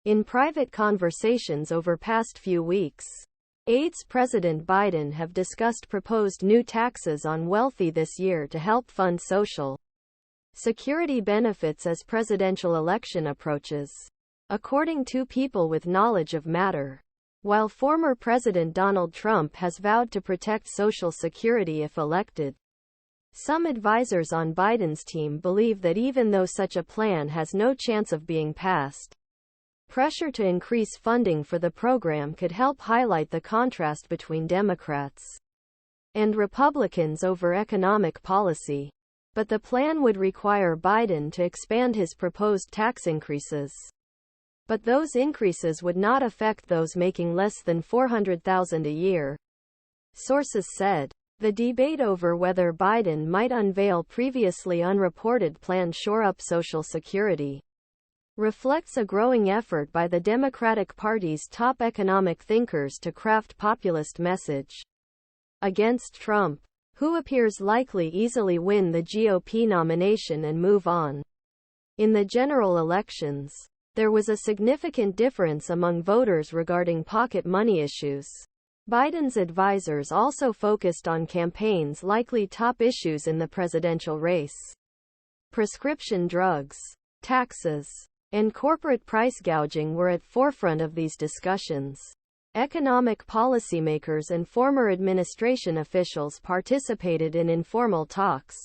In private conversations over past few weeks, aides President Biden have discussed proposed new taxes on wealthy this year to help fund social security benefits as presidential election approaches, according to people with knowledge of matter. While former President Donald Trump has vowed to protect Social Security if elected, some advisors on Biden's team believe that even though such a plan has no chance of being passed, pressure to increase funding for the program could help highlight the contrast between Democrats and Republicans over economic policy. But the plan would require Biden to expand his proposed tax increases. But those increases would not affect those making less than $400,000 a year, sources said. The debate over whether Biden might unveil previously unreported plan shore up Social Security reflects a growing effort by the Democratic Party's top economic thinkers to craft populist message against Trump, who appears likely easily win the GOP nomination and move on. In the general elections, there was a significant difference among voters regarding pocket money issues. Biden's advisors also focused on campaign's likely top issues in the presidential race. Prescription drugs, taxes, and corporate price gouging were at forefront of these discussions. Economic policymakers and former administration officials participated in informal talks,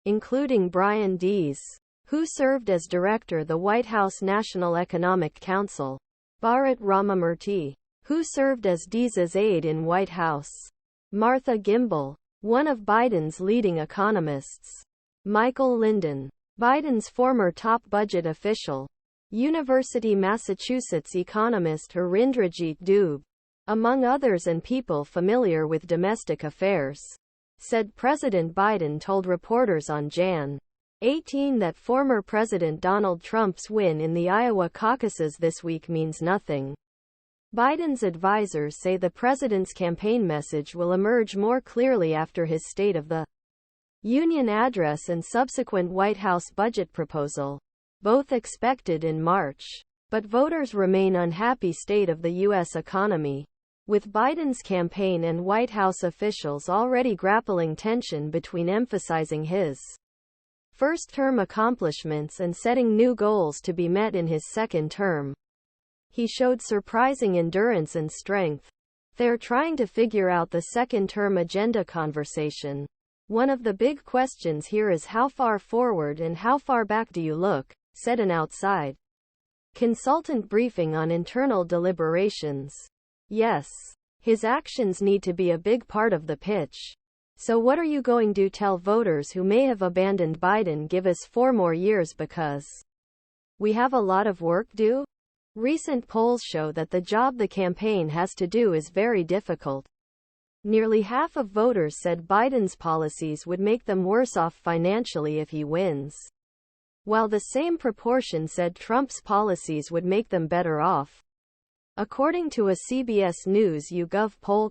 including Brian Deese, who served as director of the White House National Economic Council, Bharat Ramamurti, who served as Deese's aide in White House, Martha Gimbel, one of Biden's leading economists, Michael Linden, Biden's former top budget official, University Massachusetts economist Arindrajit Dube, among others, and people familiar with domestic affairs, said President Biden told reporters on Jan. 18 that former President Donald Trump's win in the Iowa caucuses this week means nothing. Biden's advisors say the president's campaign message will emerge more clearly after his State of the Union address and subsequent White House budget proposal, both expected in March. But voters remain unhappy state of the U.S. economy, with Biden's campaign and White House officials already grappling tension between emphasizing his first-term accomplishments and setting new goals to be met in his second term. He showed surprising endurance and strength. They're trying to figure out the second-term agenda conversation. One of the big questions here is how far forward and how far back do you look, said an outside consultant briefing on internal deliberations. Yes, his actions need to be a big part of the pitch. So what are you going to tell voters who may have abandoned Biden? Give us 4 more years because we have a lot of work due? Recent polls show that the job the campaign has to do is very difficult. Nearly half of voters said Biden's policies would make them worse off financially if he wins, while the same proportion said Trump's policies would make them better off. According to a CBS NewsYouGov poll,